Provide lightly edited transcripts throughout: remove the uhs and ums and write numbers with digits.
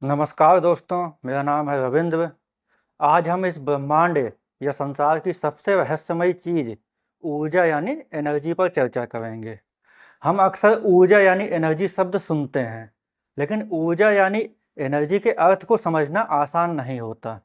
नमस्कार दोस्तों, मेरा नाम है रविंद्र। आज हम इस ब्रह्मांड या संसार की सबसे रहस्यमयी चीज़ ऊर्जा यानी एनर्जी पर चर्चा करेंगे। हम अक्सर ऊर्जा यानी एनर्जी शब्द सुनते हैं, लेकिन ऊर्जा यानी एनर्जी के अर्थ को समझना आसान नहीं होता।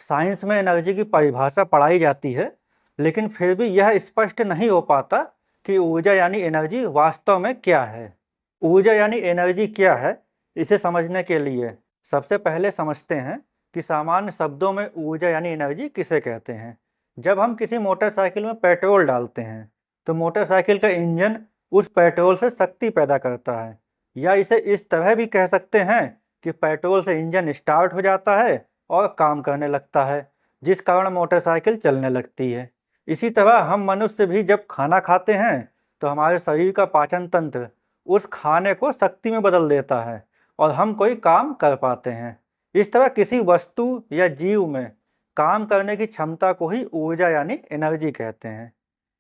साइंस में एनर्जी की परिभाषा पढ़ाई जाती है, लेकिन फिर भी यह स्पष्ट नहीं हो पाता कि ऊर्जा यानी एनर्जी वास्तव में क्या है। ऊर्जा यानी एनर्जी क्या है, इसे समझने के लिए सबसे पहले समझते हैं कि सामान्य शब्दों में ऊर्जा यानी एनर्जी किसे कहते हैं। जब हम किसी मोटरसाइकिल में पेट्रोल डालते हैं, तो मोटरसाइकिल का इंजन उस पेट्रोल से शक्ति पैदा करता है, या इसे इस तरह भी कह सकते हैं कि पेट्रोल से इंजन स्टार्ट हो जाता है और काम करने लगता है, जिस कारण मोटरसाइकिल चलने लगती है। इसी तरह हम मनुष्य भी जब खाना खाते हैं, तो हमारे शरीर का पाचन तंत्र उस खाने को शक्ति में बदल देता है और हम कोई काम कर पाते हैं। इस तरह किसी वस्तु या जीव में काम करने की क्षमता को ही ऊर्जा यानी एनर्जी कहते हैं।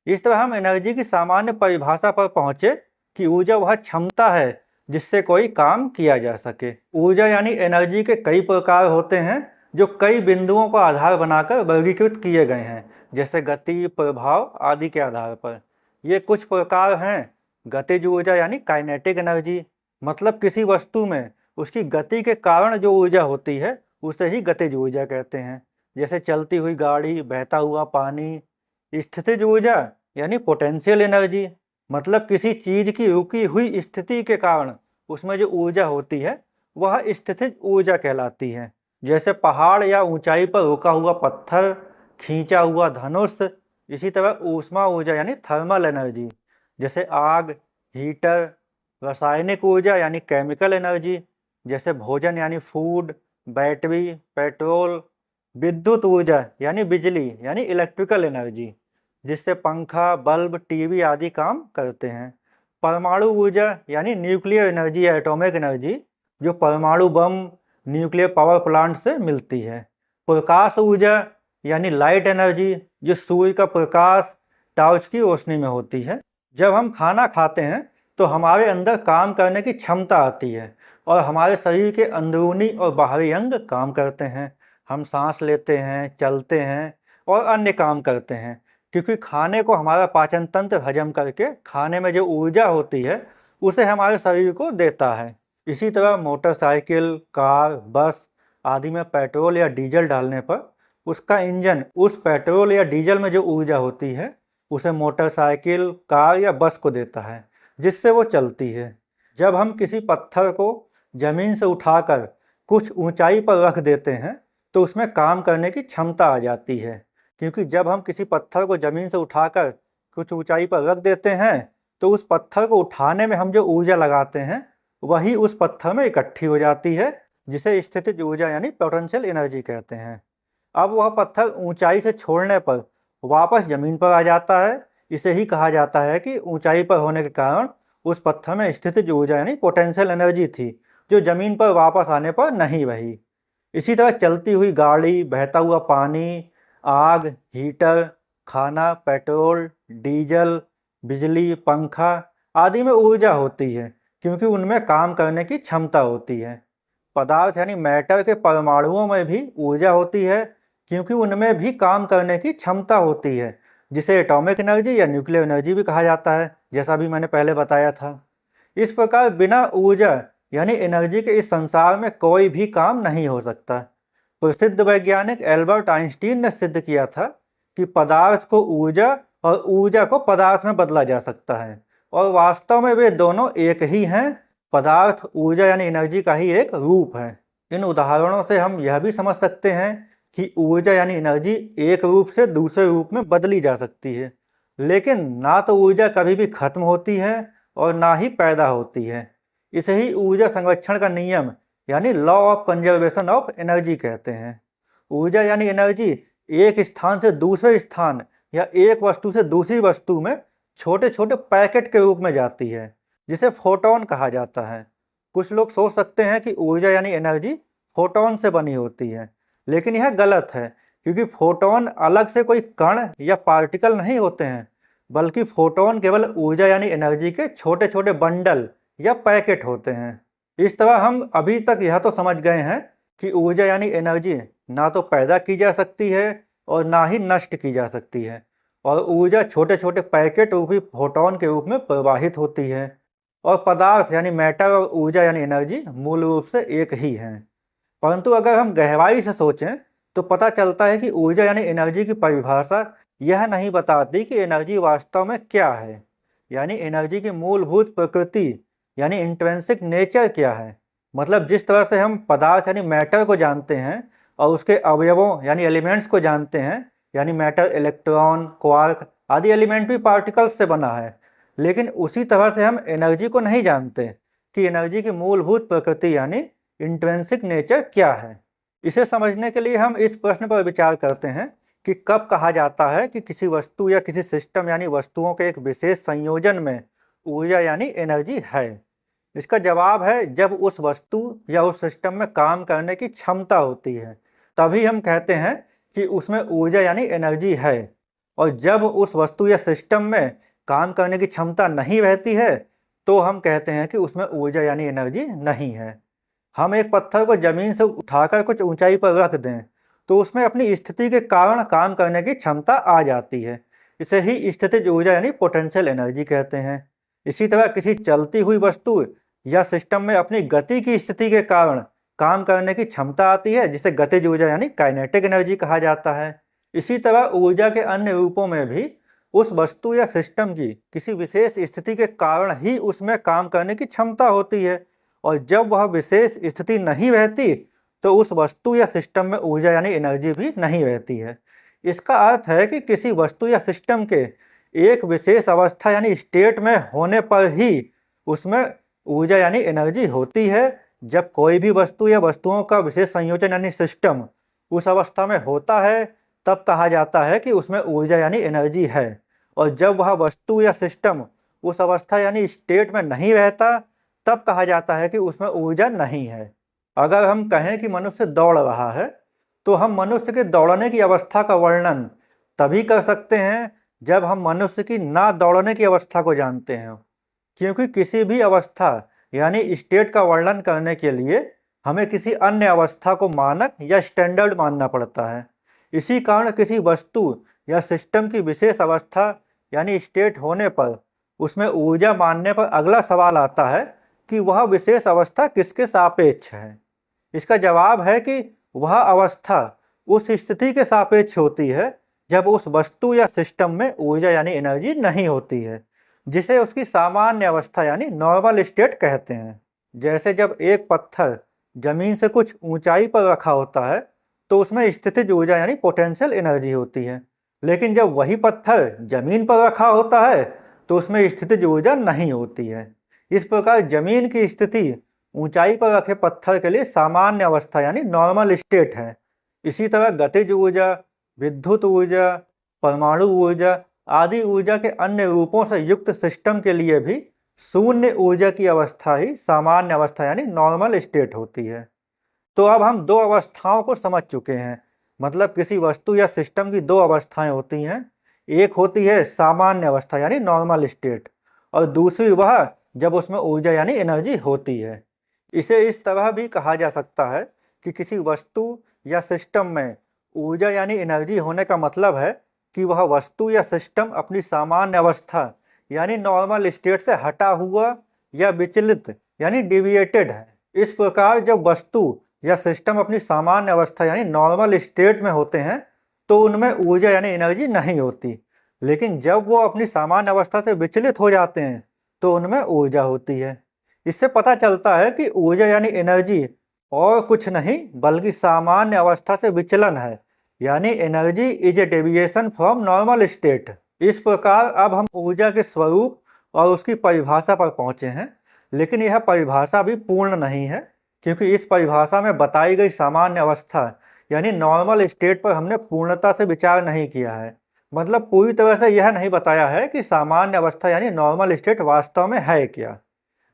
इस तरह हम एनर्जी की सामान्य परिभाषा पर पहुँचे कि ऊर्जा वह क्षमता है जिससे कोई काम किया जा सके। ऊर्जा यानी एनर्जी के कई प्रकार होते हैं, जो कई बिंदुओं को आधार बनाकर वर्गीकृत किए गए हैं, जैसे गति, प्रभाव आदि के आधार पर। ये कुछ प्रकार हैं। गतिज ऊर्जा यानी काइनेटिक एनर्जी, मतलब किसी वस्तु में उसकी गति के कारण जो ऊर्जा होती है उसे ही गतिज ऊर्जा कहते हैं, जैसे चलती हुई गाड़ी, बहता हुआ पानी। स्थितिज ऊर्जा यानी पोटेंशियल एनर्जी, मतलब किसी चीज की रुकी हुई स्थिति के कारण उसमें जो ऊर्जा होती है वह स्थितिज ऊर्जा कहलाती है, जैसे पहाड़ या ऊंचाई पर रुका हुआ पत्थर, खींचा हुआ धनुष। इसी तरह ऊष्मा ऊर्जा यानी थर्मल एनर्जी, जैसे आग, हीटर। रासायनिक ऊर्जा यानी केमिकल एनर्जी, जैसे भोजन यानी फूड, बैटरी, पेट्रोल। विद्युत ऊर्जा यानी बिजली यानी इलेक्ट्रिकल एनर्जी, जिससे पंखा, बल्ब, टीवी आदि काम करते हैं। परमाणु ऊर्जा यानी न्यूक्लियर एनर्जी या एटॉमिक एनर्जी, जो परमाणु बम, न्यूक्लियर पावर प्लांट से मिलती है। प्रकाश ऊर्जा यानी लाइट एनर्जी, जो सूर्य का प्रकाश, टॉर्च की रोशनी में होती है। जब हम खाना खाते हैं तो हमारे अंदर काम करने की क्षमता आती है और हमारे शरीर के अंदरूनी और बाहरी अंग काम करते हैं। हम सांस लेते हैं, चलते हैं और अन्य काम करते हैं, क्योंकि खाने को हमारा पाचन तंत्र हजम करके खाने में जो ऊर्जा होती है उसे हमारे शरीर को देता है। इसी तरह मोटरसाइकिल, कार, बस आदि में पेट्रोल या डीजल डालने पर उसका इंजन उस पेट्रोल या डीजल में जो ऊर्जा होती है उसे मोटरसाइकिल, कार या बस को देता है, जिससे वो चलती है। जब हम किसी पत्थर को जमीन से उठाकर कुछ ऊंचाई पर रख देते हैं तो उसमें काम करने की क्षमता आ जाती है, क्योंकि जब हम किसी पत्थर को जमीन से उठाकर कुछ ऊंचाई पर रख देते हैं तो उस पत्थर को उठाने में हम जो ऊर्जा लगाते हैं वही उस पत्थर में इकट्ठी हो जाती है, जिसे स्थितिज ऊर्जा यानी पोटेंशियल एनर्जी कहते हैं। अब वह पत्थर ऊंचाई से छोड़ने पर वापस जमीन पर आ जाता है। इसे ही कहा जाता है कि ऊंचाई पर होने के कारण उस पत्थर में स्थितिज ऊर्जा यानी पोटेंशियल एनर्जी थी, जो जमीन पर वापस आने पर नहीं रही। इसी तरह चलती हुई गाड़ी, बहता हुआ पानी, आग, हीटर, खाना, पेट्रोल, डीजल, बिजली, पंखा आदि में ऊर्जा होती है, क्योंकि उनमें काम करने की क्षमता होती है। पदार्थ यानी मैटर के परमाणुओं में भी ऊर्जा होती है, क्योंकि उनमें भी काम करने की क्षमता होती है, जिसे एटॉमिक एनर्जी या न्यूक्लियर एनर्जी भी कहा जाता है, जैसा भी मैंने पहले बताया था। इस प्रकार बिना ऊर्जा यानी एनर्जी के इस संसार में कोई भी काम नहीं हो सकता। प्रसिद्ध वैज्ञानिक एल्बर्ट आइंस्टीन ने सिद्ध किया था कि पदार्थ को ऊर्जा और ऊर्जा को पदार्थ में बदला जा सकता है, और वास्तव में वे दोनों एक ही हैं। पदार्थ ऊर्जा यानी एनर्जी का ही एक रूप है। इन उदाहरणों से हम यह भी समझ सकते हैं कि ऊर्जा यानी एनर्जी एक रूप से दूसरे रूप में बदली जा सकती है, लेकिन ना तो ऊर्जा कभी भी खत्म होती है और ना ही पैदा होती है। इसे ही ऊर्जा संरक्षण का नियम यानी law of conservation of energy कहते हैं। ऊर्जा यानी एनर्जी एक स्थान से दूसरे स्थान या एक वस्तु से दूसरी वस्तु में छोटे छोटे पैकेट के रूप में जाती है, जिसे फोटोन कहा जाता है। कुछ लोग सोच सकते हैं कि ऊर्जा यानी एनर्जी फोटोन से बनी होती है, लेकिन यह गलत है, क्योंकि फोटोन अलग से कोई कण या पार्टिकल नहीं होते हैं, बल्कि फोटोन केवल ऊर्जा यानी एनर्जी के छोटे छोटे बंडल या पैकेट होते हैं। इस तरह हम अभी तक यह तो समझ गए हैं कि ऊर्जा यानी एनर्जी ना तो पैदा की जा सकती है और ना ही नष्ट की जा सकती है, और ऊर्जा छोटे छोटे पैकेट रूपी फोटोन के रूप में प्रवाहित होती है। और पदार्थ यानी मैटर और ऊर्जा यानी एनर्जी मूल रूप से एक ही हैं। परंतु अगर हम गहराई से सोचें तो पता चलता है कि ऊर्जा यानी एनर्जी की परिभाषा यह नहीं बताती कि एनर्जी वास्तव में क्या है, यानी एनर्जी की मूलभूत प्रकृति यानी इंट्रिंसिक नेचर क्या है। मतलब जिस तरह से हम पदार्थ यानी मैटर को जानते हैं और उसके अवयवों यानी एलिमेंट्स को जानते हैं, यानी मैटर इलेक्ट्रॉन क्वार्क आदि एलिमेंट भी पार्टिकल्स से बना है, लेकिन उसी तरह से हम एनर्जी को नहीं जानते कि एनर्जी की मूलभूत प्रकृति यानी इंट्रिंसिक नेचर क्या है। इसे समझने के लिए हम इस प्रश्न पर विचार करते हैं कि कब कहा जाता है कि किसी वस्तु या किसी सिस्टम यानी वस्तुओं के एक विशेष संयोजन में ऊर्जा यानी एनर्जी है। इसका जवाब है जब उस वस्तु या उस सिस्टम में काम करने की क्षमता होती है, तभी हम कहते हैं कि उसमें ऊर्जा यानी एनर्जी है। और जब उस वस्तु या सिस्टम में काम करने की क्षमता नहीं रहती है तो हम कहते हैं कि उसमें ऊर्जा यानी एनर्जी नहीं है। हम एक पत्थर को जमीन से उठाकर कुछ ऊंचाई पर रख दें तो उसमें अपनी स्थिति के कारण काम करने की क्षमता आ जाती है। इसे ही स्थितिज ऊर्जा यानी पोटेंशियल एनर्जी कहते हैं। इसी तरह किसी चलती हुई वस्तु या सिस्टम में अपनी गति की स्थिति के कारण काम करने की क्षमता आती है, जिसे गतिज ऊर्जा यानी काइनेटिक एनर्जी कहा जाता है। इसी तरह ऊर्जा के अन्य रूपों में भी उस वस्तु या सिस्टम की किसी विशेष स्थिति के कारण ही उसमें काम करने की क्षमता होती है, और जब वह विशेष स्थिति नहीं रहती तो उस वस्तु या सिस्टम में ऊर्जा यानी एनर्जी भी नहीं रहती है। इसका अर्थ है कि किसी वस्तु या सिस्टम के एक विशेष अवस्था यानी स्टेट में होने पर ही उसमें ऊर्जा यानी एनर्जी होती है। जब कोई भी वस्तु या वस्तुओं का विशेष संयोजन यानी सिस्टम उस अवस्था में होता है तब कहा जाता है कि उसमें ऊर्जा यानी एनर्जी है, और जब वह वस्तु या सिस्टम उस अवस्था यानी स्टेट में नहीं रहता तब कहा जाता है कि उसमें ऊर्जा नहीं है। अगर हम कहें कि मनुष्य दौड़ रहा है तो हम मनुष्य के दौड़ने की अवस्था का वर्णन तभी कर सकते हैं जब हम मनुष्य की ना दौड़ने की अवस्था को जानते हैं, क्योंकि किसी भी अवस्था यानी स्टेट का वर्णन करने के लिए हमें किसी अन्य अवस्था को मानक या स्टैंडर्ड मानना पड़ता है। इसी कारण किसी वस्तु या सिस्टम की विशेष अवस्था यानी स्टेट होने पर उसमें ऊर्जा मानने पर अगला सवाल आता है कि वह विशेष अवस्था किसके सापेक्ष है। इसका जवाब है कि वह अवस्था उस स्थिति के सापेक्ष होती है जब उस वस्तु या सिस्टम में ऊर्जा यानी एनर्जी नहीं होती है, जिसे उसकी सामान्य अवस्था यानी नॉर्मल स्टेट कहते हैं। जैसे जब एक पत्थर जमीन से कुछ ऊंचाई पर रखा होता है तो उसमें स्थितिज ऊर्जा यानी पोटेंशियल एनर्जी होती है, लेकिन जब वही पत्थर जमीन पर रखा होता है तो उसमें स्थितिज ऊर्जा नहीं होती है। इस प्रकार जमीन की स्थिति ऊंचाई पर रखे पत्थर के लिए सामान्य अवस्था यानी नॉर्मल स्टेट है। इसी तरह गतिज ऊर्जा, विद्युत ऊर्जा, परमाणु ऊर्जा आदि ऊर्जा के अन्य रूपों से युक्त सिस्टम के लिए भी शून्य ऊर्जा की अवस्था ही सामान्य अवस्था यानी नॉर्मल स्टेट होती है। तो अब हम दो अवस्थाओं को समझ चुके हैं। मतलब किसी वस्तु या सिस्टम की दो अवस्थाएं होती हैं, एक होती है सामान्य अवस्था यानी नॉर्मल स्टेट, और दूसरी वह जब उसमें ऊर्जा यानी एनर्जी होती है। इसे इस तरह भी कहा जा सकता है कि किसी वस्तु या सिस्टम में ऊर्जा यानी एनर्जी होने का मतलब है कि वह वस्तु या सिस्टम अपनी सामान्य अवस्था यानी नॉर्मल स्टेट से हटा हुआ या विचलित यानी डिविएटेड है। इस प्रकार जब वस्तु या सिस्टम अपनी सामान्य अवस्था यानी नॉर्मल स्टेट में होते हैं तो उनमें ऊर्जा यानी एनर्जी नहीं होती, लेकिन जब वो अपनी सामान्य अवस्था से विचलित हो जाते हैं तो उनमें ऊर्जा होती है। इससे पता चलता है कि ऊर्जा यानी एनर्जी और कुछ नहीं बल्कि सामान्य अवस्था से विचलन है, यानी energy is a deviation from normal state. इस प्रकार अब हम ऊर्जा के स्वरूप और उसकी परिभाषा पर पहुँचे हैं, लेकिन यह परिभाषा भी पूर्ण नहीं है, क्योंकि इस परिभाषा में बताई गई सामान्य अवस्था यानी नॉर्मल स्टेट पर हमने पूर्णता से विचार नहीं किया है। मतलब पूरी तरह से यह नहीं बताया है कि सामान्य अवस्था यानी नॉर्मल स्टेट वास्तव में है क्या।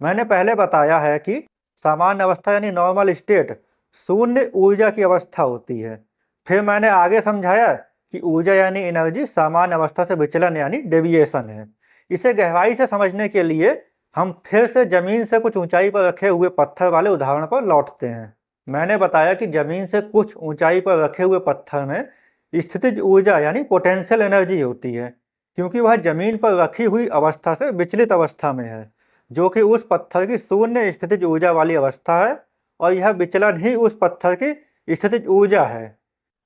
मैंने पहले बताया है कि सामान्य अवस्था यानी नॉर्मल स्टेट शून्य ऊर्जा की अवस्था होती है। फिर मैंने आगे समझाया कि ऊर्जा यानी एनर्जी सामान्य अवस्था से विचलन यानी डेविएशन है। इसे गहराई से समझने के लिए हम फिर से जमीन से कुछ ऊंचाई पर रखे हुए पत्थर वाले उदाहरण पर लौटते हैं। मैंने बताया कि जमीन से कुछ ऊंचाई पर रखे हुए पत्थर में स्थितिज ऊर्जा यानी पोटेंशियल एनर्जी होती है, क्योंकि वह जमीन पर रखी हुई अवस्था से विचलित अवस्था में है, जो कि उस पत्थर की शून्य स्थितिज ऊर्जा वाली अवस्था है, और यह विचलन ही उस पत्थर की स्थितिज ऊर्जा है।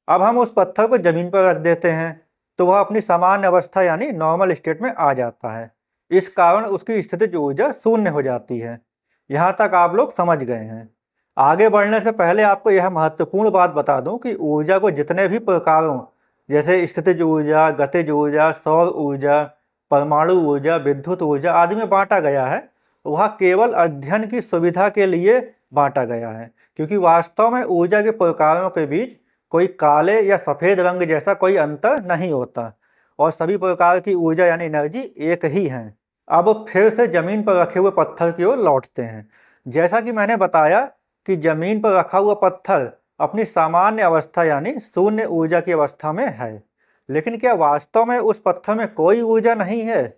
अब हम उस पत्थर को जमीन पर रख देते हैं तो वह अपनी सामान्य अवस्था यानी नॉर्मल स्टेट में आ जाता है। इस कारण उसकी स्थितिज ऊर्जा शून्य हो जाती है। यहाँ तक आप लोग समझ गए हैं। आगे बढ़ने से पहले आपको यह महत्वपूर्ण बात बता दूं कि ऊर्जा को जितने भी प्रकारों जैसे स्थितिज ऊर्जा, गतिज ऊर्जा, सौर ऊर्जा, परमाणु ऊर्जा, विद्युत ऊर्जा आदि में बांटा गया है, वह केवल अध्ययन की सुविधा के लिए बांटा गया है, क्योंकि वास्तव में ऊर्जा के प्रकारों के बीच कोई काले या सफ़ेद रंग जैसा कोई अंतर नहीं होता, और सभी प्रकार की ऊर्जा यानी एनर्जी एक ही है। अब फिर से जमीन पर रखे हुए पत्थर की ओर लौटते हैं। जैसा कि मैंने बताया कि जमीन पर रखा हुआ पत्थर अपनी सामान्य अवस्था यानी शून्य ऊर्जा की अवस्था में है, लेकिन क्या वास्तव में उस पत्थर में कोई ऊर्जा नहीं है?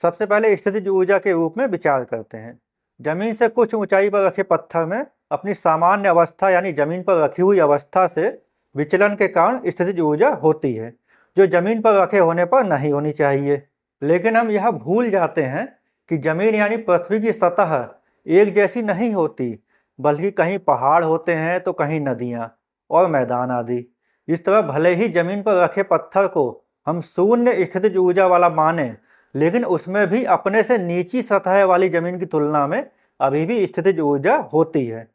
सबसे पहले स्थितिज ऊर्जा के रूप में विचार करते हैं। जमीन से कुछ ऊंचाई पर रखे पत्थर में अपनी सामान्य अवस्था यानी जमीन पर रखी हुई अवस्था से विचलन के कारण स्थितिज ऊर्जा होती है, जो जमीन पर रखे होने पर नहीं होनी चाहिए। लेकिन हम यह भूल जाते हैं कि जमीन यानी पृथ्वी की सतह एक जैसी नहीं होती, बल्कि कहीं पहाड़ होते हैं तो कहीं नदियाँ और मैदान आदि। इस तरह भले ही जमीन पर रखे पत्थर को हम शून्य स्थितिज ऊर्जा वाला माने, लेकिन उसमें भी अपने से नीची सतह वाली जमीन की तुलना में अभी भी स्थितिज ऊर्जा होती है।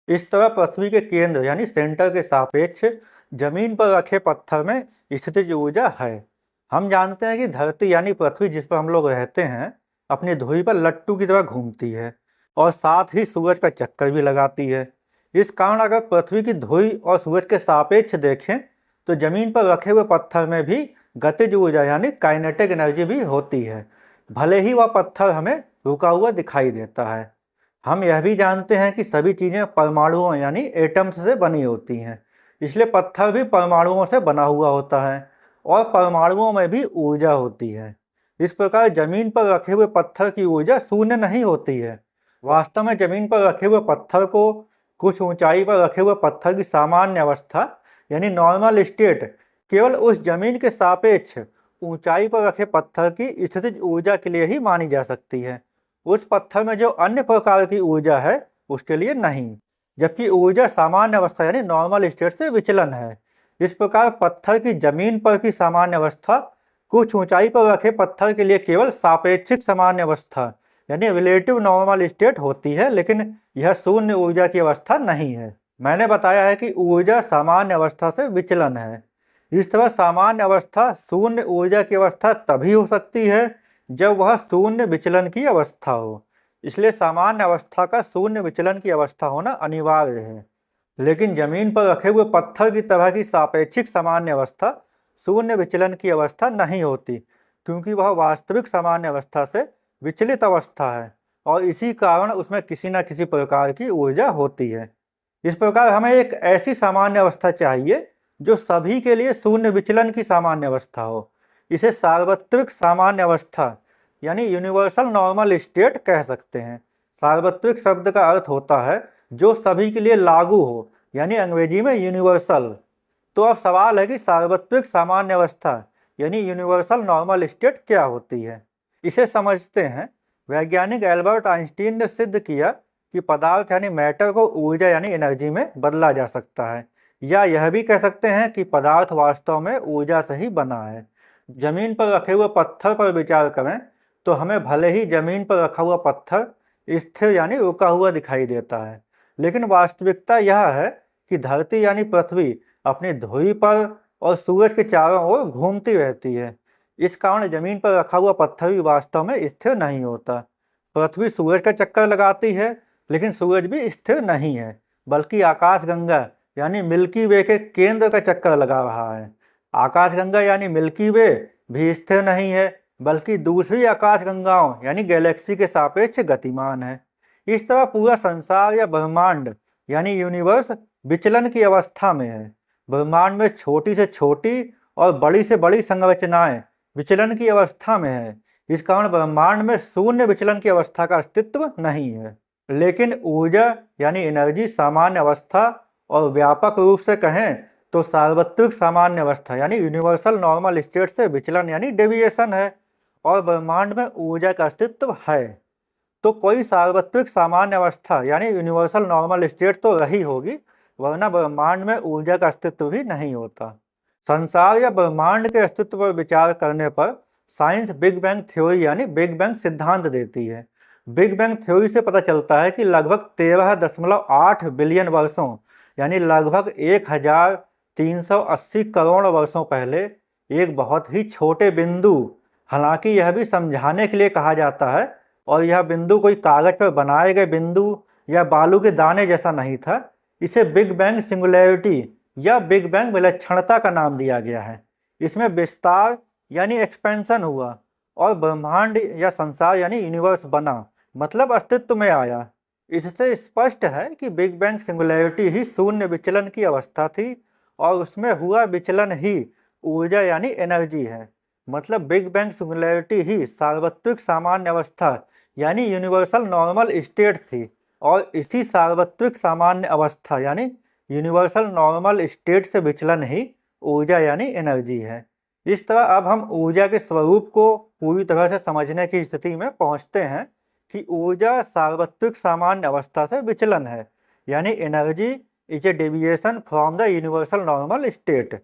इस तरह पृथ्वी के केंद्र यानी सेंटर के सापेक्ष जमीन पर रखे पत्थर में स्थितिज ऊर्जा है। हम जानते हैं कि धरती यानी पृथ्वी जिस पर हम लोग रहते हैं अपनी धुरी पर लट्टू की तरह घूमती है और साथ ही सूरज का चक्कर भी लगाती है। इस कारण अगर पृथ्वी की धुरी और सूरज के सापेक्ष देखें तो जमीन पर रखे हुए पत्थर में भी गतिज ऊर्जा यानी काइनेटिक एनर्जी भी होती है, भले ही वह पत्थर हमें रुका हुआ दिखाई देता है। हम यह भी जानते हैं कि सभी चीज़ें परमाणुओं यानी एटम्स से बनी होती हैं, इसलिए पत्थर भी परमाणुओं से बना हुआ होता है और परमाणुओं में भी ऊर्जा होती है। इस प्रकार जमीन पर रखे हुए पत्थर की ऊर्जा शून्य नहीं होती है। वास्तव में जमीन पर रखे हुए पत्थर को कुछ ऊंचाई पर रखे हुए पत्थर की सामान्य अवस्था यानी नॉर्मल स्टेट केवल उस जमीन के सापेक्ष ऊंचाई पर रखे पत्थर की स्थितिज ऊर्जा के लिए ही मानी जा सकती है। उस पत्थर में जो अन्य प्रकार की ऊर्जा है उसके लिए नहीं, जबकि ऊर्जा सामान्य अवस्था यानी नॉर्मल स्टेट से विचलन है। इस प्रकार पत्थर की जमीन पर की सामान्य अवस्था कुछ ऊंचाई पर रखे पत्थर के लिए केवल सापेक्षिक सामान्य अवस्था यानी रिलेटिव नॉर्मल स्टेट होती है, लेकिन यह शून्य ऊर्जा की अवस्था नहीं है। मैंने बताया है कि ऊर्जा सामान्य अवस्था से विचलन है। इस तरह सामान्य अवस्था शून्य ऊर्जा की अवस्था तभी हो सकती है जब वह शून्य विचलन की अवस्था हो। इसलिए सामान्य अवस्था का शून्य विचलन की अवस्था होना अनिवार्य है। लेकिन जमीन पर रखे हुए पत्थर की तरह की सापेक्षिक सामान्य अवस्था शून्य विचलन की अवस्था नहीं होती, क्योंकि वह वास्तविक सामान्य अवस्था से विचलित अवस्था है और इसी कारण उसमें किसी न किसी प्रकार की ऊर्जा होती है। इस प्रकार हमें एक ऐसी सामान्य अवस्था चाहिए जो सभी के लिए शून्य विचलन की सामान्य अवस्था हो। इसे सार्वत्रिक सामान्य अवस्था यानी यूनिवर्सल नॉर्मल स्टेट कह सकते हैं। सार्वत्रिक शब्द का अर्थ होता है जो सभी के लिए लागू हो, यानी अंग्रेजी में यूनिवर्सल। तो अब सवाल है कि सार्वत्रिक सामान्य अवस्था यानी यूनिवर्सल नॉर्मल स्टेट क्या होती है। इसे समझते हैं। वैज्ञानिक एल्बर्ट आइंस्टीन ने सिद्ध किया कि पदार्थ यानी मैटर को ऊर्जा यानी एनर्जी में बदला जा सकता है, या यह भी कह सकते हैं कि पदार्थ वास्तव में ऊर्जा से ही बना है। जमीन पर रखे हुए पत्थर पर विचार करें तो हमें भले ही जमीन पर रखा हुआ पत्थर स्थिर यानी रुका हुआ दिखाई देता है, लेकिन वास्तविकता यह है कि धरती यानी पृथ्वी अपनी धुरी पर और सूरज के चारों ओर घूमती रहती है। इस कारण जमीन पर रखा हुआ पत्थर भी वास्तव में स्थिर नहीं होता। पृथ्वी सूरज का चक्कर लगाती है, लेकिन सूरज भी स्थिर नहीं है, बल्कि आकाशगंगा यानी मिल्की वे के केंद्र का चक्कर लगा रहा है। आकाशगंगा यानी मिल्की वे भी स्थिर नहीं है, बल्कि दूसरी आकाशगंगाओं यानी गैलेक्सी के सापेक्ष गतिमान है। इस तरह पूरा संसार या ब्रह्मांड यानी यूनिवर्स विचलन की अवस्था में है। ब्रह्मांड में छोटी से छोटी और बड़ी से बड़ी संरचनाएं विचलन की अवस्था में है। इस कारण ब्रह्मांड में शून्य विचलन की अवस्था का अस्तित्व नहीं है। लेकिन ऊर्जा यानी एनर्जी सामान्य अवस्था और व्यापक रूप से कहें तो सार्वत्रिक सामान्य अवस्था यानी यूनिवर्सल नॉर्मल स्टेट से विचलन यानी डेविएशन है, और ब्रह्मांड में ऊर्जा का अस्तित्व है। तो कोई सार्वत्रिक सामान्य अवस्था यानी यूनिवर्सल नॉर्मल स्टेट तो रही होगी, वरना ब्रह्मांड में ऊर्जा का अस्तित्व भी नहीं होता। संसार या ब्रह्मांड के अस्तित्व पर विचार करने पर साइंस बिग बैंग थ्योरी यानी बिग बैंग सिद्धांत देती है। बिग बैंग थ्योरी से पता चलता है कि लगभग 13.8 बिलियन वर्षों यानी लगभग 1380 करोड़ वर्षों पहले एक बहुत ही छोटे बिंदु, हालांकि यह भी समझाने के लिए कहा जाता है, और यह बिंदु कोई कागज पर बनाए गए बिंदु या बालू के दाने जैसा नहीं था, इसे बिग बैंग सिंगुलैरिटी या बिग बैंग विलक्षणता का नाम दिया गया है। इसमें विस्तार यानी एक्सपेंशन हुआ और ब्रह्मांड या संसार यानी यूनिवर्स बना, मतलब अस्तित्व में आया। इससे स्पष्ट है कि बिग बैंग सिंगुलैरिटी ही शून्य विचलन की अवस्था थी, और उसमें हुआ विचलन ही ऊर्जा यानी एनर्जी है। मतलब बिग बैंग सिंगुलैरिटी ही सार्वत्रिक सामान्य अवस्था यानी यूनिवर्सल नॉर्मल स्टेट थी, और इसी सार्वत्रिक सामान्य अवस्था यानी यूनिवर्सल नॉर्मल स्टेट से विचलन ही ऊर्जा यानी एनर्जी है। इस तरह अब हम ऊर्जा के स्वरूप को पूरी तरह से समझने की स्थिति में पहुंचते हैं कि ऊर्जा सार्वत्रिक सामान्य अवस्था से विचलन है, यानी energy is a deviation from the universal normal state.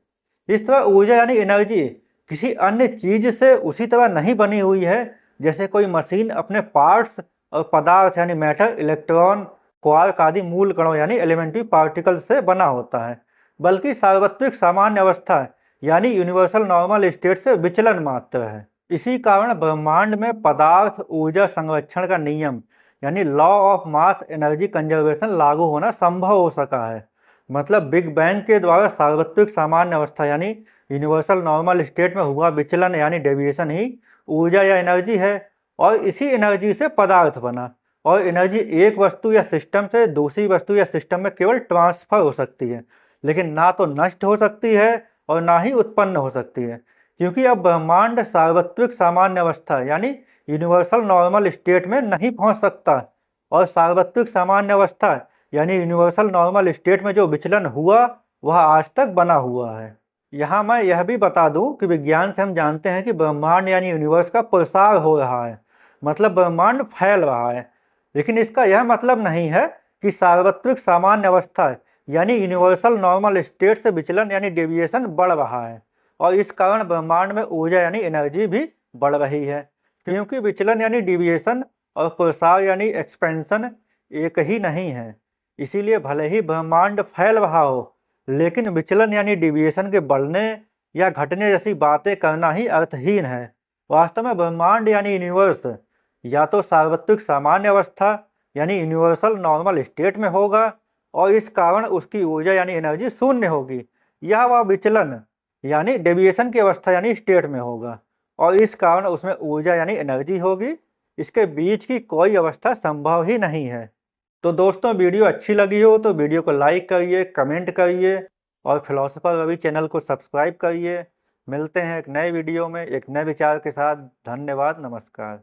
इस तरह ऊर्जा यानी एनर्जी किसी अन्य चीज से उसी तरह नहीं बनी हुई है जैसे कोई मशीन अपने पार्ट्स और पदार्थ यानी मैटर, इलेक्ट्रॉन, क्वार्क आदि मूल कणों यानी एलिमेंट्री पार्टिकल्स से बना होता है, बल्कि सार्वत्रिक सामान्य अवस्था यानी यूनिवर्सल नॉर्मल स्टेट से विचलन मात्र है। इसी कारण ब्रह्मांड में पदार्थ ऊर्जा संरक्षण का नियम यानी law of mass energy conservation लागू होना संभव हो सका है। मतलब बिग बैंग के द्वारा सार्वत्रिक सामान्य अवस्था यानी यूनिवर्सल नॉर्मल स्टेट में हुआ विचलन यानी डेविएशन ही ऊर्जा या एनर्जी है, और इसी एनर्जी से पदार्थ बना। और एनर्जी एक वस्तु या सिस्टम से दूसरी वस्तु या सिस्टम में केवल ट्रांसफर हो सकती है, लेकिन ना तो नष्ट हो सकती है और ना ही उत्पन्न हो सकती है, क्योंकि अब ब्रह्मांड सार्वत्रिक सामान्य अवस्था यानी यूनिवर्सल नॉर्मल स्टेट में नहीं पहुंच सकता, और सार्वत्रिक सामान्य अवस्था यानी यूनिवर्सल नॉर्मल स्टेट में जो विचलन हुआ वह आज तक बना हुआ है। यहाँ मैं यह भी बता दूं कि विज्ञान से हम जानते हैं कि ब्रह्मांड यानी यूनिवर्स का प्रसार हो रहा है, मतलब ब्रह्मांड फैल रहा है, लेकिन इसका यह मतलब नहीं है कि सार्वत्रिक सामान्य अवस्था यानी यूनिवर्सल नॉर्मल स्टेट से विचलन यानी डेविएशन बढ़ रहा है, और इस कारण ब्रह्मांड में ऊर्जा यानी एनर्जी भी बढ़ रही है, क्योंकि विचलन यानी डेविएशन और प्रसार यानी एक्सपेंशन एक ही नहीं है। इसीलिए भले ही ब्रह्मांड फैल रहा हो, लेकिन विचलन यानी डेविएशन के बढ़ने या घटने जैसी बातें करना ही अर्थहीन है। वास्तव में ब्रह्मांड यानी यूनिवर्स या तो सार्वत्रिक सामान्य अवस्था यानी यूनिवर्सल नॉर्मल स्टेट में होगा, और इस कारण उसकी ऊर्जा यानी एनर्जी शून्य होगी, या वह विचलन यानी डेविएशन की अवस्था यानी स्टेट में होगा, और इस कारण उसमें ऊर्जा यानी एनर्जी होगी। इसके बीच की कोई अवस्था संभव ही नहीं है। तो दोस्तों, वीडियो अच्छी लगी हो तो वीडियो को लाइक करिए, कमेंट करिए, और फिलोसोफर रवि चैनल को सब्सक्राइब करिए। मिलते हैं एक नए वीडियो में एक नए विचार के साथ। धन्यवाद, नमस्कार।